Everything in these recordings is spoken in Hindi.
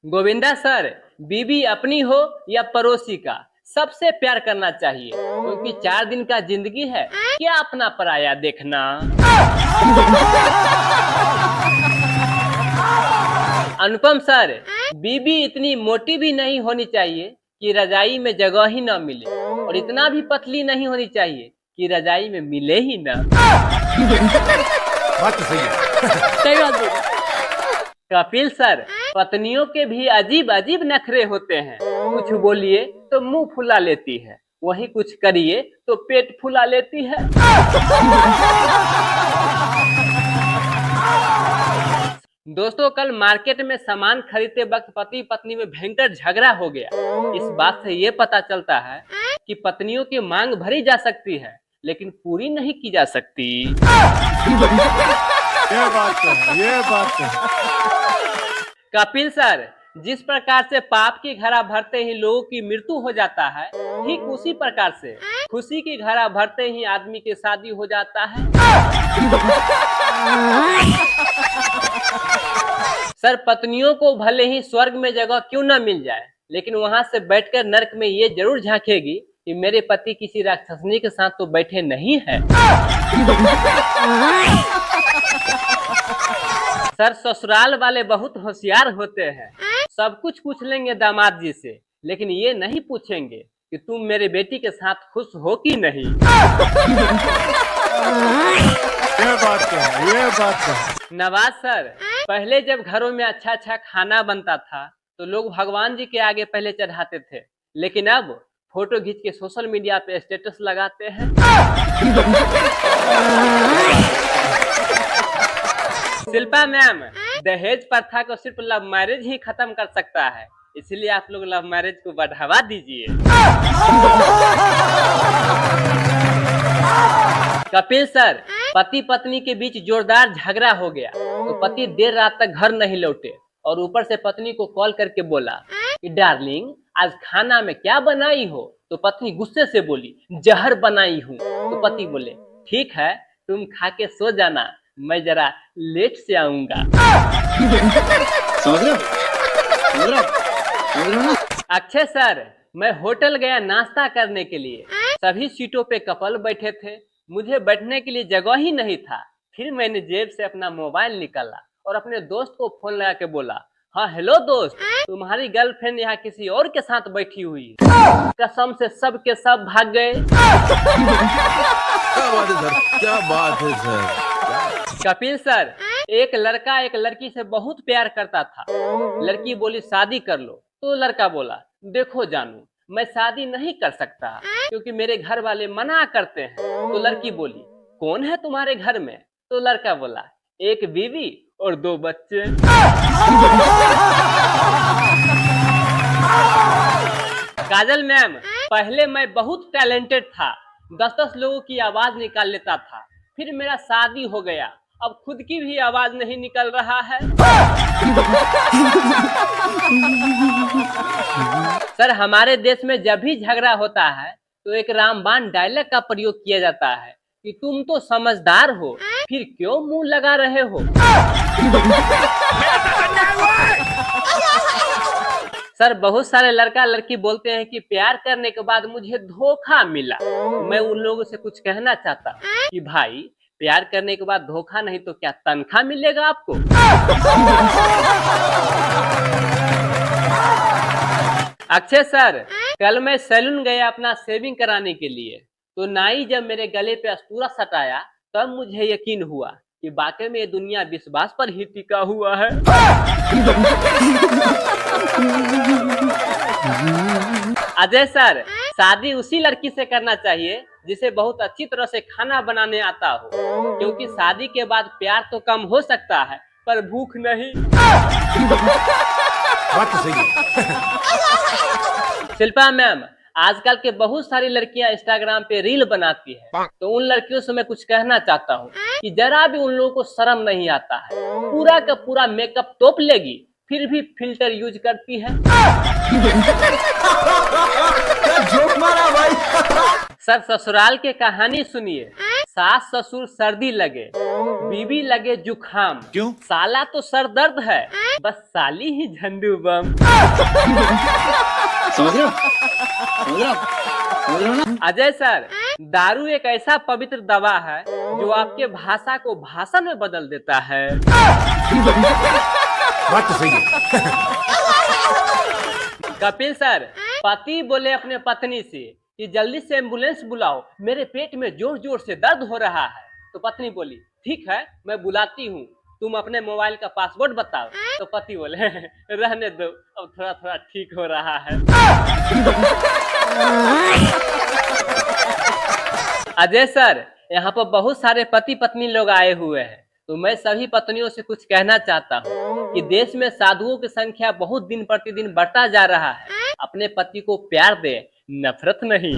गोविंदा सर, बीवी अपनी हो या पड़ोसी का, सबसे प्यार करना चाहिए क्योंकि 4 दिन का जिंदगी है, क्या अपना पराया देखना। अनुपम सर, बीवी इतनी मोटी भी नहीं होनी चाहिए कि रजाई में जगह ही न मिले और इतना भी पतली नहीं होनी चाहिए कि रजाई में मिले ही न। बात तो सही है। सही बात बोली। कपिल सर, पत्नियों के भी अजीब अजीब नखरे होते हैं। कुछ बोलिए तो मुंह फुला लेती है, वहीं कुछ करिए तो पेट फुला लेती है। दोस्तों, कल मार्केट में सामान खरीदते वक्त पति पत्नी में भयंकर झगड़ा हो गया। इस बात से ये पता चलता है कि पत्नियों की मांग भरी जा सकती है लेकिन पूरी नहीं की जा सकती। ये बात है। कपिल सर, जिस प्रकार से पाप की घड़ा भरते ही लोगों की मृत्यु हो जाता है, ठीक उसी प्रकार से खुशी की घड़ा भरते ही आदमी की शादी हो जाता है। सर, पत्नियों को भले ही स्वर्ग में जगह क्यों न मिल जाए, लेकिन वहां से बैठकर नर्क में ये जरूर झांकेगी कि मेरे पति किसी राक्षसनी के साथ तो बैठे नहीं है। सर, ससुराल वाले बहुत होशियार होते हैं। सब कुछ पूछ लेंगे दामाद जी से, लेकिन ये नहीं पूछेंगे कि तुम मेरे बेटी के साथ खुश हो कि नहीं। ये बात है। नवाज सर, पहले जब घरों में अच्छा अच्छा खाना बनता था तो लोग भगवान जी के आगे पहले चढ़ाते थे, लेकिन अब फोटो खींच के सोशल मीडिया पे स्टेटस लगाते हैं। शिल्पा मैम, दहेज प्रथा को सिर्फ लव मैरिज ही खत्म कर सकता है, इसलिए आप लोग लव मैरिज को बढ़ावा दीजिए। कपिल सर, पति पत्नी के बीच जोरदार झगड़ा हो गया तो पति देर रात तक घर नहीं लौटे और ऊपर से पत्नी को कॉल करके बोला कि डार्लिंग, आज खाना में क्या बनाई हो? तो पत्नी गुस्से से बोली, जहर बनाई हूँ। तो पति बोले, ठीक है, तुम खा के सो जाना, मैं जरा लेट से आऊंगा। समझ रहे हो ना? अक्षय सर, मैं होटल गया नाश्ता करने के लिए। सभी सीटों पे कपल बैठे थे, मुझे बैठने के लिए जगह ही नहीं था। फिर मैंने जेब से अपना मोबाइल निकाला और अपने दोस्त को फोन लगा के बोला, हाँ हेलो दोस्त, तुम्हारी गर्लफ्रेंड यहाँ किसी और के साथ बैठी हुई है। कसम से सब के सब भाग गए। क्या बात है सर। कपिल सर, एक लड़का एक लड़की से बहुत प्यार करता था। लड़की बोली शादी कर लो, तो लड़का बोला, देखो जानू, मैं शादी नहीं कर सकता क्योंकि मेरे घर वाले मना करते हैं। तो लड़की बोली, कौन है तुम्हारे घर में? तो लड़का बोला, एक बीवी और 2 बच्चे। काजल मैम, पहले मैं बहुत टैलेंटेड था, 10-10 लोगों की आवाज निकाल लेता था। फिर मेरा शादी हो गया, अब खुद की भी आवाज नहीं निकल रहा है। सर, हमारे देश में जब भी झगड़ा होता है तो एक रामबाण डायलॉग का प्रयोग किया जाता है कि तुम तो समझदार हो, फिर क्यों मुंह लगा रहे हो। सर, बहुत सारे लड़का लड़की बोलते हैं कि प्यार करने के बाद मुझे धोखा मिला। मैं उन लोगों से कुछ कहना चाहता हूँ कि भाई, प्यार करने के बाद धोखा नहीं तो क्या तनख्वाह मिलेगा आपको? अक्षय सर, कल मैं सैलून गया अपना शेविंग कराने के लिए, तो नाई जब मेरे गले पे अस्तूरा सटाया तब मुझे यकीन हुआ कि वाकई में ये दुनिया विश्वास पर ही टिका हुआ है। अजय सर, शादी उसी लड़की से करना चाहिए जिसे बहुत अच्छी तरह से खाना बनाने आता हो, क्योंकि शादी के बाद प्यार तो कम हो सकता है पर भूख नहीं। बात तो सही है। शिल्पा मैम, आजकल के बहुत सारी लड़कियां इंस्टाग्राम पे रील बनाती है, तो उन लड़कियों से मैं कुछ कहना चाहता हूँ कि जरा भी उन लोगों को शर्म नहीं आता है। पूरा का पूरा मेकअप तोप लेगी, फिर भी फिल्टर यूज करती है। जोक मारा भाई। सर ससुराल के कहानी सुनिए। सास ससुर सर्दी लगे, बीवी लगे जुखाम, क्यों? साला तो सर दर्द है, बस साली ही झंडू बम। समझ रहे हो? समझ रहे हो? समझ रहे हो ना? अजय सर, दारू एक ऐसा पवित्र दवा है जो आपके भाषा को भाषण में बदल देता है। बात तो सही है। कपिल सर, पति बोले अपने पत्नी से कि जल्दी से एम्बुलेंस बुलाओ, मेरे पेट में जोर जोर से दर्द हो रहा है। तो पत्नी बोली ठीक है मैं बुलाती हूँ, तुम अपने मोबाइल का पासवर्ड बताओ। तो पति बोले रहने दो, अब थोड़ा थोड़ा ठीक हो रहा है। अजय सर, यहाँ पर बहुत सारे पति पत्नी लोग आए हुए हैं, तो मैं सभी पत्नियों से कुछ कहना चाहता हूँ कि देश में साधुओं की संख्या बहुत दिन प्रतिदिन बढ़ता जा रहा है। अपने पति को प्यार दे, नफरत नहीं।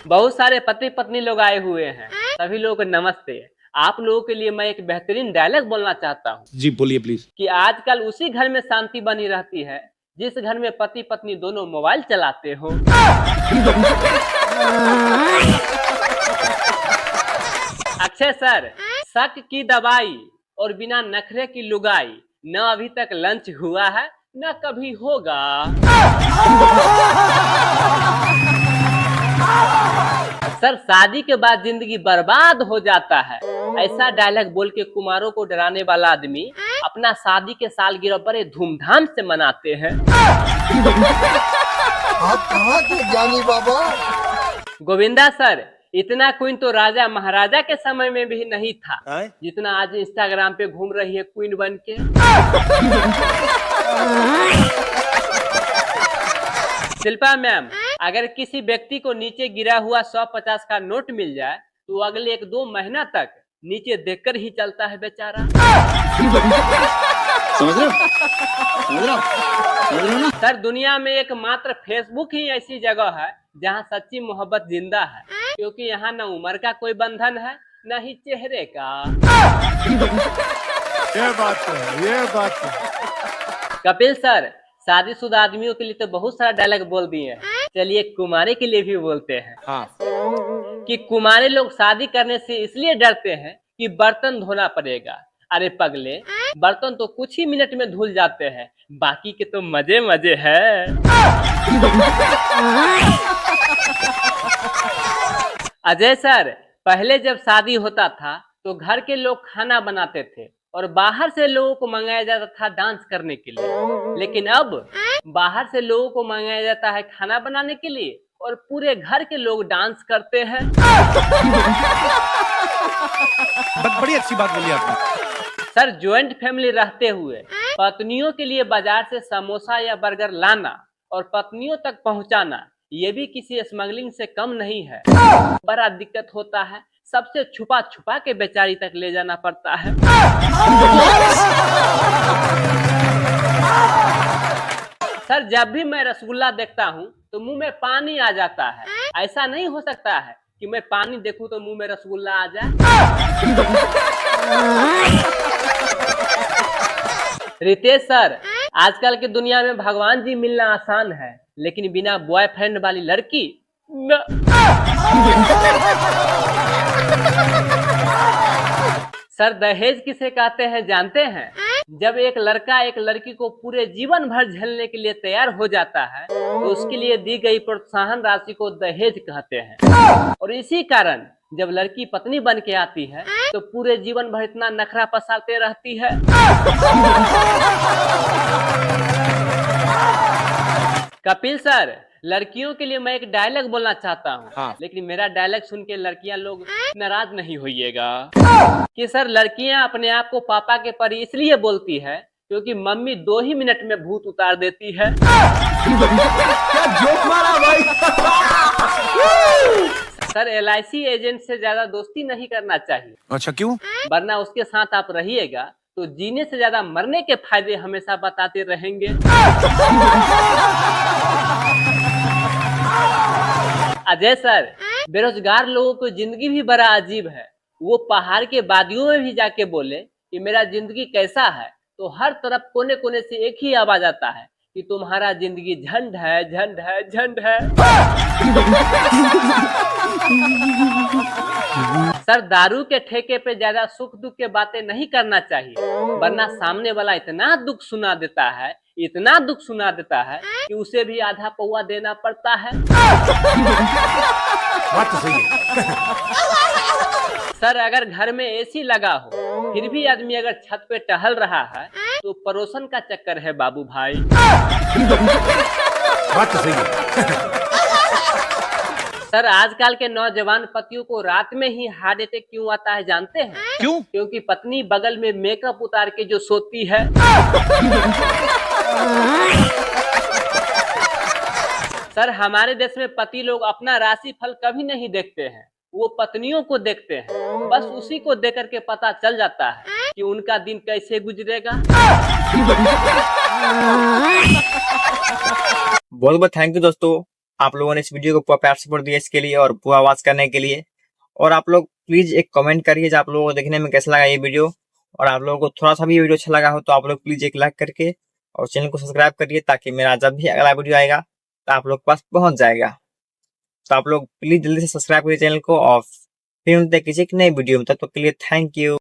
बहुत सारे पति पत्नी लोग आए हुए हैं, सभी लोगों को नमस्ते। आप लोगों के लिए मैं एक बेहतरीन डायलॉग बोलना चाहता हूँ जी बोलिए प्लीज। कि आजकल उसी घर में शांति बनी रहती है जिस घर में पति पत्नी दोनों मोबाइल चलाते हो। अक्षय सर, शक की दवाई और बिना नखरे की लुगाई, न अभी तक लंच हुआ है न कभी होगा। सर, शादी के बाद जिंदगी बर्बाद हो जाता है, ऐसा डायलॉग बोल के कुमारों को डराने वाला आदमी अपना शादी के सालगिरह बड़े धूमधाम से मनाते हैं। आप कहाँ थे ज्ञानी बाबा? गोविंदा सर, इतना क्वीन तो राजा महाराजा के समय में भी नहीं था आए? जितना आज इंस्टाग्राम पे घूम रही है क्वीन बन के। शिल्पा मैम, अगर किसी व्यक्ति को नीचे गिरा हुआ 150 का नोट मिल जाए तो अगले 1-2 महीना तक नीचे देखकर ही चलता है बेचारा। समझ रहे हो? समझ रहे हो? समझ रहे हो ना? सर, दुनिया में एकमात्र फेसबुक ही ऐसी जगह है जहां सच्ची मोहब्बत जिंदा है, क्योंकि यहाँ न उम्र का कोई बंधन है न ही चेहरे का। ये बात तो है, ये बात तो है। कपिल सर, शादीशुदा आदमियों के लिए तो बहुत सारा डायलॉग बोल दिए हैं, चलिए कुमारी के लिए भी बोलते हैं। हाँ। कि कुमारी लोग शादी करने से इसलिए डरते हैं कि बर्तन धोना पड़ेगा। अरे पगले, बर्तन तो कुछ ही मिनट में धुल जाते हैं, बाकी के तो मजे मजे है। अजय सर, पहले जब शादी होता था तो घर के लोग खाना बनाते थे और बाहर से लोगों को मंगाया जाता था डांस करने के लिए, लेकिन अब बाहर से लोगों को मंगाया जाता है खाना बनाने के लिए और पूरे घर के लोग डांस करते हैं। बड़ी अच्छी बात बोली आपने। सर, ज्वाइंट फैमिली रहते हुए पत्नियों के लिए बाजार से समोसा या बर्गर लाना और पत्नियों तक पहुंचाना, ये भी किसी स्मगलिंग से कम नहीं है। बड़ा दिक्कत होता है, सबसे छुपा छुपा के बेचारी तक ले जाना पड़ता है। सर, जब भी मैं रसगुल्ला देखता हूँ तो मुंह में पानी आ जाता है। ऐसा नहीं हो सकता है कि मैं पानी देखूं तो मुंह में रसगुल्ला आ जाए। रितेश सर, आजकल की दुनिया में भगवान जी मिलना आसान है, लेकिन बिना बॉयफ्रेंड वाली लड़की न। सर, दहेज किसे कहते हैं जानते हैं? जब एक लड़का एक लड़की को पूरे जीवन भर झेलने के लिए तैयार हो जाता है तो उसके लिए दी गई प्रोत्साहन राशि को दहेज कहते हैं। और इसी कारण जब लड़की पत्नी बन के आती है तो पूरे जीवन भर इतना नखरा पसारते रहती है। कपिल सर, लड़कियों के लिए मैं एक डायलॉग बोलना चाहता हूँ। हाँ। लेकिन मेरा डायलॉग सुन के लड़कियां लोग नाराज नहीं होइएगा कि सर, लड़कियां अपने आप को पापा के परी इसलिए बोलती है क्योंकि मम्मी 2 ही मिनट में भूत उतार देती है। क्या जोक मारा भाई। सर, LIC एजेंट से ज्यादा दोस्ती नहीं करना चाहिए, अच्छा क्यों? वरना उसके साथ आप रहिएगा तो जीने से ज्यादा मरने के फायदे हमेशा बताते रहेंगे। अजय सर, बेरोजगार लोगों की जिंदगी भी बड़ा अजीब है। वो पहाड़ के वादियों में भी जाके बोले कि मेरा जिंदगी कैसा है, तो हर तरफ कोने कोने से एक ही आवाज आता है कि तुम्हारा जिंदगी झंड है, झंड है, झंड है। सर, दारू के ठेके पे ज्यादा सुख दुख के बातें नहीं करना चाहिए, वरना सामने वाला इतना दुख सुना देता है, इतना दुख सुना देता है कि उसे भी आधा पौआ देना पड़ता है। बात तो सही है। सर, अगर घर में एसी लगा हो फिर भी आदमी अगर छत पे टहल रहा है तो पड़ोसन का चक्कर है बाबू भाई। बात तो सही है। सर, आजकल के नौजवान पतियों को रात में ही हार्ट अटैक क्यों आता है जानते हैं? क्यों? क्योंकि पत्नी बगल में मेकअप उतार के जो सोती है। सर, हमारे देश में पति लोग अपना राशि फल कभी नहीं देखते हैं, वो पत्नियों को देखते हैं। बस उसी को देख करके पता चल जाता है कि उनका दिन कैसे गुजरेगा। बहुत बहुत थैंक यू दोस्तों, आप लोगों ने इस वीडियो को पूरा प्यार सपोर्ट दिया इसके लिए और पूरा आवाज करने के लिए। और आप लोग प्लीज एक कमेंट करिए आप लोगों को देखने में कैसा लगा ये वीडियो, और आप लोगों को थोड़ा सा भी ये वीडियो अच्छा लगा हो तो आप लोग प्लीज एक लाइक करके और चैनल को सब्सक्राइब करिए, ताकि मेरा जब भी अगला वीडियो आएगा तो आप लोग के पास पहुंच जाएगा। तो आप लोग प्लीज जल्दी से सब्सक्राइब करिए चैनल को, और फिर मिलते हैं किसी नई वीडियो में, तब तक के लिए थैंक यू।